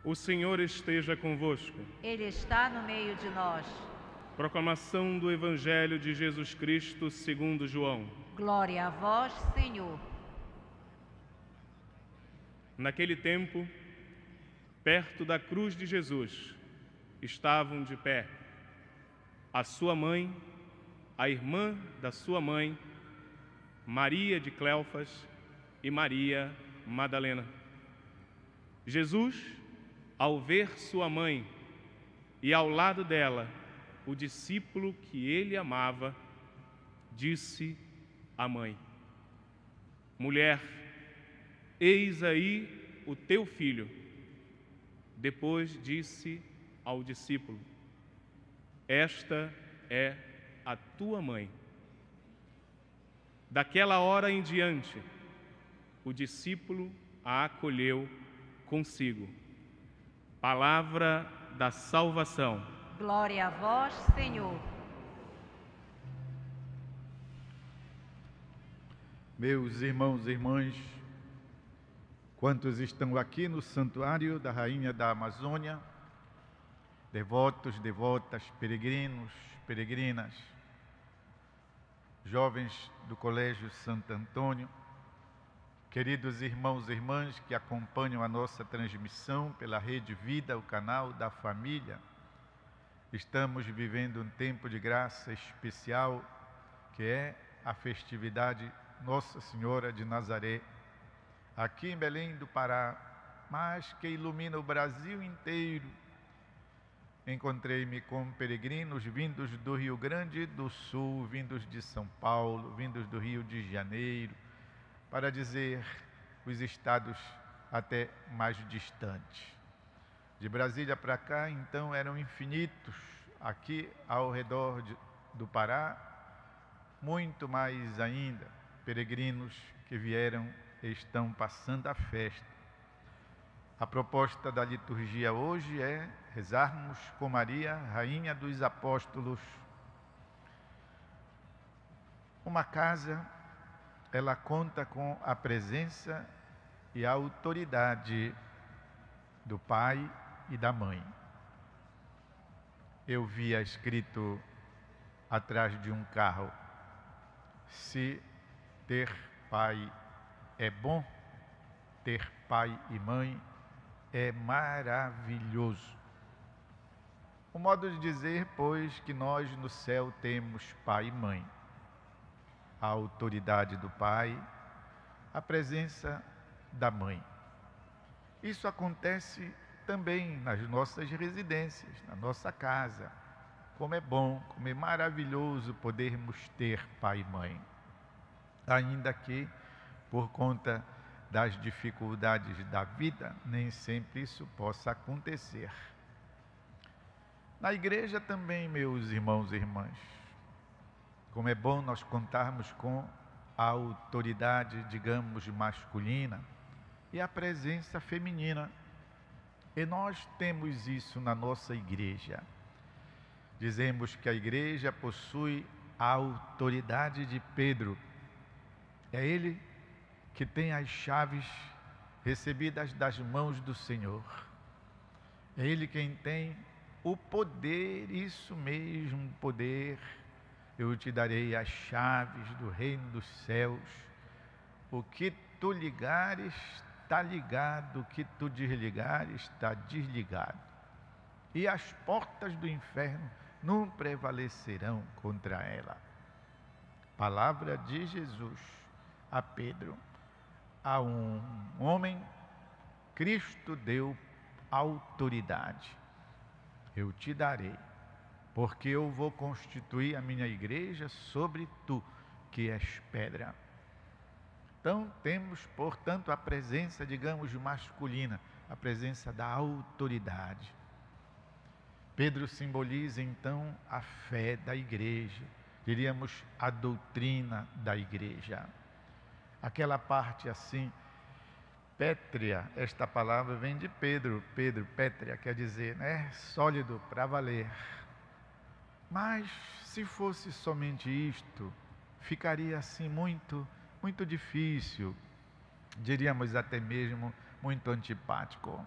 O Senhor esteja convosco. Ele está no meio de nós. Proclamação do Evangelho de Jesus Cristo segundo João. Glória a vós, Senhor. Naquele tempo, perto da cruz de Jesus, estavam de pé a sua mãe, a irmã da sua mãe, Maria de Cleofas e Maria Madalena. Jesus, ao ver sua mãe e ao lado dela o discípulo que ele amava, disse à mãe: Mulher, eis aí o teu filho. Depois disse ao discípulo: Esta é a tua mãe. Daquela hora em diante, o discípulo a acolheu consigo. Palavra da salvação. Glória a vós, Senhor. Meus irmãos e irmãs, quantos estão aqui no Santuário da Rainha da Amazônia, devotos, devotas, peregrinos, peregrinas, jovens do Colégio Santo Antônio, queridos irmãos e irmãs que acompanham a nossa transmissão pela Rede Vida, o canal da família, estamos vivendo um tempo de graça especial, que é a festividade Nossa Senhora de Nazaré, aqui em Belém do Pará, mas que ilumina o Brasil inteiro. Encontrei-me com peregrinos vindos do Rio Grande do Sul, vindos de São Paulo, vindos do Rio de Janeiro, para dizer os estados até mais distantes. De Brasília para cá, então, eram infinitos. Aqui ao redor do Pará, muito mais ainda, peregrinos que vieram e estão passando a festa. A proposta da liturgia hoje é rezarmos com Maria, Rainha dos Apóstolos. Uma casa, ela conta com a presença e a autoridade do pai e da mãe. Eu via escrito atrás de um carro: se ter pai é bom, ter pai e mãe é maravilhoso. O modo de dizer, pois, que nós no céu temos pai e mãe. A autoridade do pai, a presença da mãe. Isso acontece também nas nossas residências, na nossa casa. Como é bom, como é maravilhoso podermos ter pai e mãe. Ainda que, por conta das dificuldades da vida, nem sempre isso possa acontecer. Na igreja também, meus irmãos e irmãs, como é bom nós contarmos com a autoridade, digamos, masculina e a presença feminina. E nós temos isso na nossa igreja. Dizemos que a igreja possui a autoridade de Pedro. É ele que tem as chaves recebidas das mãos do Senhor. É ele quem tem o poder, isso mesmo, poder. Eu te darei as chaves do reino dos céus. O que tu ligares, está ligado. O que tu desligares, está desligado. E as portas do inferno não prevalecerão contra ela. Palavra de Jesus a Pedro. A um homem, Cristo deu autoridade. Eu te darei, porque eu vou constituir a minha igreja sobre tu, que és pedra. Então temos, portanto, a presença, digamos, masculina, a presença da autoridade. Pedro simboliza então a fé da igreja, diríamos a doutrina da igreja. Aquela parte assim, pétrea, esta palavra vem de Pedro, pétrea, quer dizer, né, sólido para valer. Mas se fosse somente isto, ficaria assim muito difícil, diríamos até mesmo muito antipático.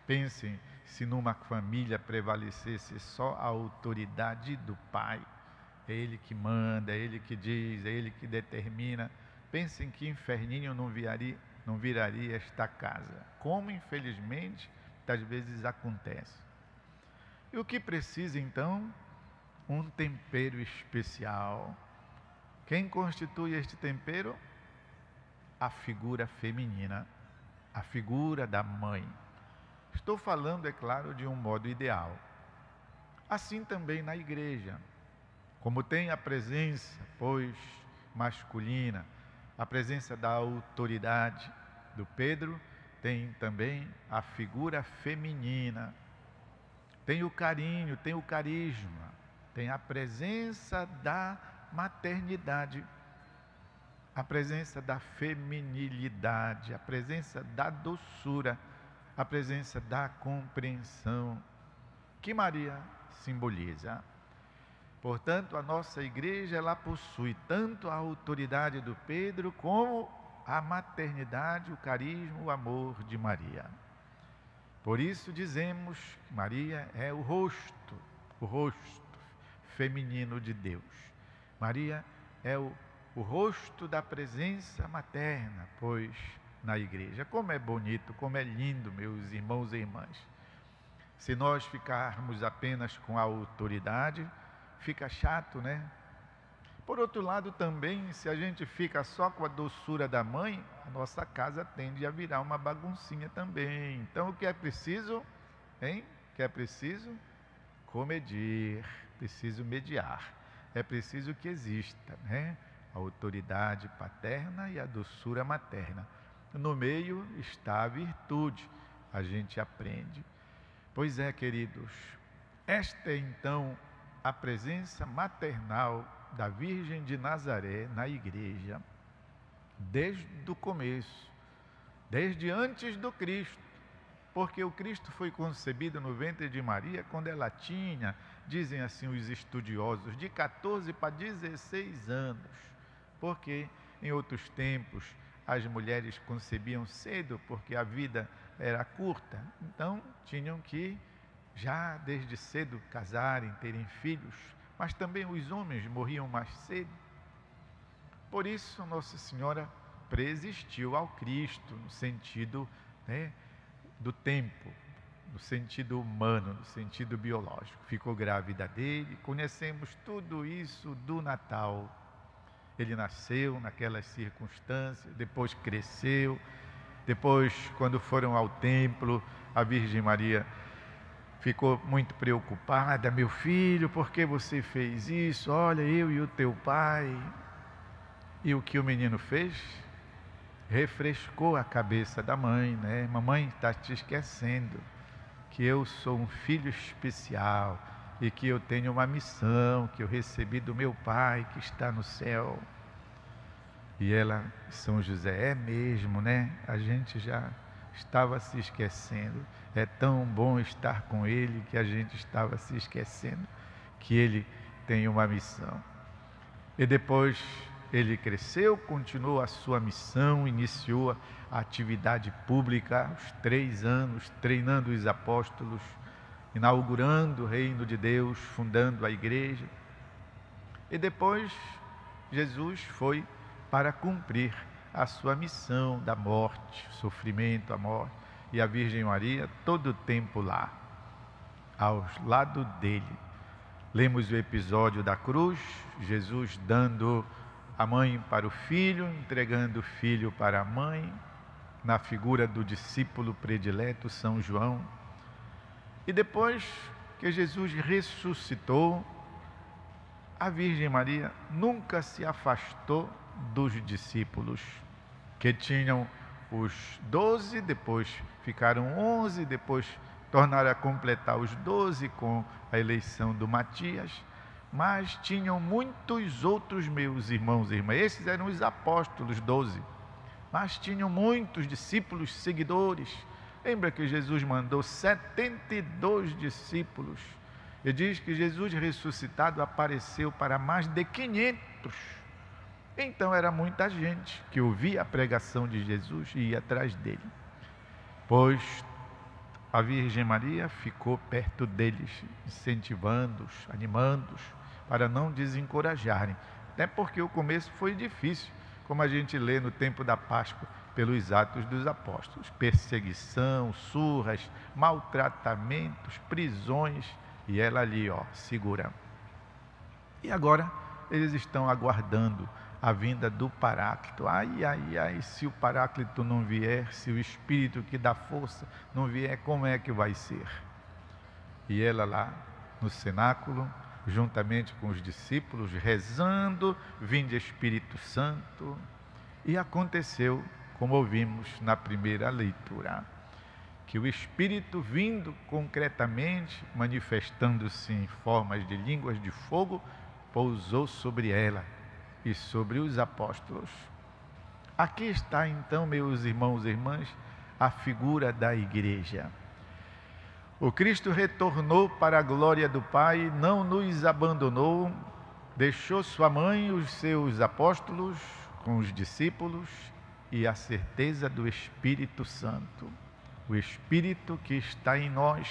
Pensem se numa família prevalecesse só a autoridade do pai. É ele que manda, é ele que diz, é ele que determina. Pensem que inferninho não viraria esta casa, como infelizmente às vezes acontece. E o que precisa então? Um tempero especial. Quem constitui este tempero? A figura feminina, a figura da mãe. Estou falando, é claro, de um modo ideal. Assim também na igreja, como tem a presença, pois, masculina, a presença da autoridade do Pedro, tem também a figura feminina, tem o carinho, tem o carisma, tem a presença da maternidade, a presença da feminilidade, a presença da doçura, a presença da compreensão, que Maria simboliza. Portanto, a nossa igreja, ela possui tanto a autoridade do Pedro, como a maternidade, o carisma, o amor de Maria. Por isso dizemos que Maria é o rosto feminino de Deus. Maria é o rosto da presença materna, pois na igreja. Como é bonito, como é lindo, meus irmãos e irmãs. Se nós ficarmos apenas com a autoridade, fica chato, né? Por outro lado também, se a gente fica só com a doçura da mãe, a nossa casa tende a virar uma baguncinha também. Então o que é preciso, hein? O que é preciso? Comedir, preciso mediar. É preciso que exista, né? A autoridade paterna e a doçura materna. No meio está a virtude, a gente aprende. Pois é, queridos, esta é então a presença maternal da Virgem de Nazaré na igreja, desde o começo, desde antes do Cristo, porque o Cristo foi concebido no ventre de Maria quando ela tinha, dizem assim os estudiosos, de 14 para 16 anos, porque em outros tempos as mulheres concebiam cedo porque a vida era curta, então tinham que já desde cedo casarem, terem filhos, mas também os homens morriam mais cedo. Por isso Nossa Senhora preexistiu ao Cristo no sentido, né, do tempo, no sentido humano, no sentido biológico. Ficou grávida dele, conhecemos tudo isso do Natal. Ele nasceu naquelas circunstâncias, depois cresceu, depois quando foram ao templo, a Virgem Maria ficou muito preocupada, meu filho, por que você fez isso? Olha, eu e o teu pai. E o que o menino fez? Refrescou a cabeça da mãe, né? Mamãe, está te esquecendo que eu sou um filho especial e que eu tenho uma missão que eu recebi do meu pai que está no céu. E ela, São José, é mesmo, né? A gente já estava se esquecendo. É tão bom estar com ele que a gente estava se esquecendo que ele tem uma missão. E depois ele cresceu, continuou a sua missão, iniciou a atividade pública aos 3 anos, treinando os apóstolos, inaugurando o reino de Deus, fundando a igreja. E depois Jesus foi para cumprir a sua missão da morte, sofrimento, a morte, e a Virgem Maria todo o tempo lá, ao lado dele. Lemos o episódio da cruz, Jesus dando a mãe para o filho, entregando o filho para a mãe, na figura do discípulo predileto São João. E depois que Jesus ressuscitou, a Virgem Maria nunca se afastou dos discípulos, que tinham os 12, depois ficaram 11, depois tornaram a completar os 12 com a eleição do Matias, mas tinham muitos outros, meus irmãos e irmãs, esses eram os apóstolos 12, mas tinham muitos discípulos seguidores. Lembra que Jesus mandou 72 discípulos, e diz que Jesus ressuscitado apareceu para mais de 500. Então era muita gente que ouvia a pregação de Jesus e ia atrás dele. Pois a Virgem Maria ficou perto deles, incentivando-os, animando-os, para não desencorajarem. Até porque o começo foi difícil, como a gente lê no tempo da Páscoa, pelos Atos dos Apóstolos. Perseguição, surras, maltratamentos, prisões, e ela ali, segurando. E agora eles estão aguardando a vinda do Paráclito. Ai, ai, ai, se o Paráclito não vier, se o Espírito que dá força não vier, como é que vai ser? E ela lá no cenáculo, juntamente com os discípulos, rezando, vinde Espírito Santo. E aconteceu, como ouvimos na primeira leitura, que o Espírito vindo concretamente, manifestando-se em formas de línguas de fogo, pousou sobre ela e sobre os apóstolos. Aqui está então, meus irmãos e irmãs, a figura da igreja. O Cristo retornou para a glória do Pai, não nos abandonou, deixou sua mãe, os seus apóstolos, com os discípulos e a certeza do Espírito Santo. O Espírito que está em nós,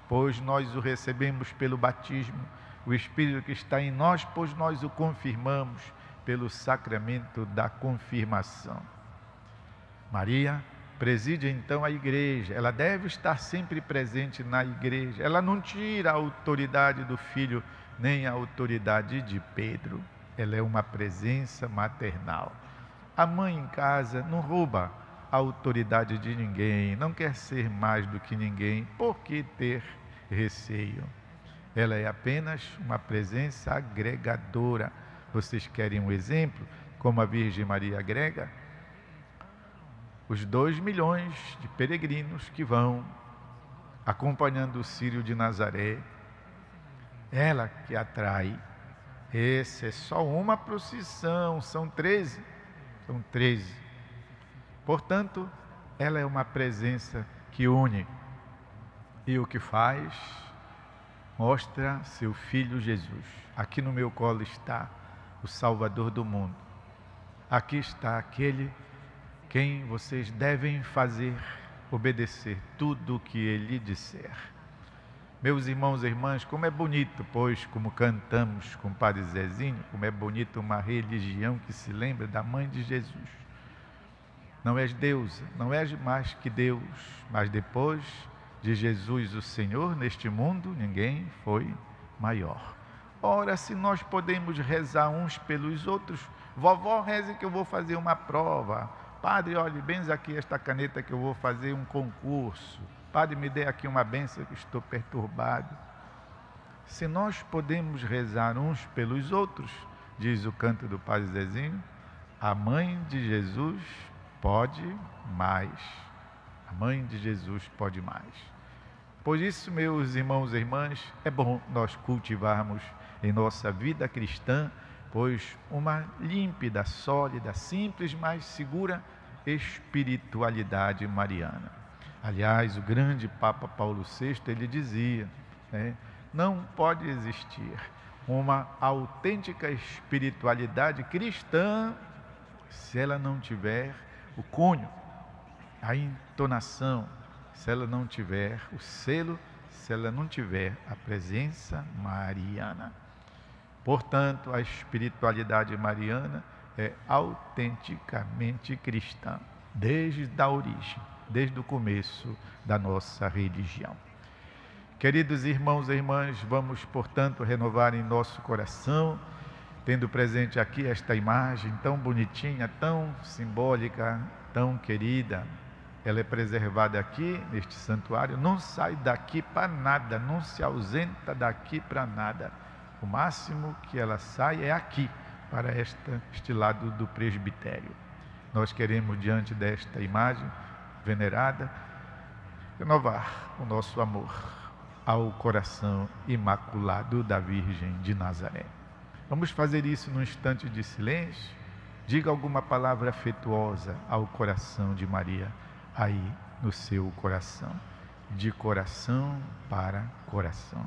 pois nós o recebemos pelo batismo. O Espírito que está em nós, pois nós o confirmamos pelo sacramento da confirmação. Maria preside então a igreja, ela deve estar sempre presente na igreja, ela não tira a autoridade do filho, nem a autoridade de Pedro, ela é uma presença maternal. A mãe em casa não rouba a autoridade de ninguém, não quer ser mais do que ninguém, por que ter receio? Ela é apenas uma presença agregadora. Vocês querem um exemplo? Como a Virgem Maria agrega? Os 2 milhões de peregrinos que vão acompanhando o Círio de Nazaré, ela que atrai. Essa é só uma procissão, são 13. São 13. Portanto, ela é uma presença que une. E o que faz? Mostra seu Filho Jesus. Aqui no meu colo está o Salvador do mundo. Aqui está aquele quem vocês devem fazer obedecer tudo o que ele disser. Meus irmãos e irmãs, como é bonito, pois, como cantamos com o Padre Zezinho, como é bonito uma religião que se lembra da Mãe de Jesus. Não és deusa, não és mais que Deus, mas depois de Jesus o Senhor neste mundo, ninguém foi maior. Ora, se nós podemos rezar uns pelos outros, vovó, reze que eu vou fazer uma prova. Padre, olhe, benza aqui esta caneta que eu vou fazer um concurso. Padre, me dê aqui uma bênção que estou perturbado. Se nós podemos rezar uns pelos outros, diz o canto do Padre Zezinho, a Mãe de Jesus pode mais. A Mãe de Jesus pode mais. Por isso, meus irmãos e irmãs, é bom nós cultivarmos em nossa vida cristã, pois uma límpida, sólida, simples, mas segura espiritualidade mariana. Aliás, o grande Papa Paulo VI, ele dizia, não pode existir uma autêntica espiritualidade cristã se ela não tiver o cunho, a entonação, se ela não tiver o selo, se ela não tiver a presença mariana. Portanto, a espiritualidade mariana é autenticamente cristã, desde a origem, desde o começo da nossa religião. Queridos irmãos e irmãs, vamos, portanto, renovar em nosso coração, tendo presente aqui esta imagem tão bonitinha, tão simbólica, tão querida. Ela é preservada aqui, neste santuário, não sai daqui para nada, não se ausenta daqui para nada. O máximo que ela sai é aqui, para este lado do presbitério. Nós queremos, diante desta imagem venerada, renovar o nosso amor ao coração imaculado da Virgem de Nazaré. Vamos fazer isso num instante de silêncio. Diga alguma palavra afetuosa ao coração de Maria, aí no seu coração, de coração para coração.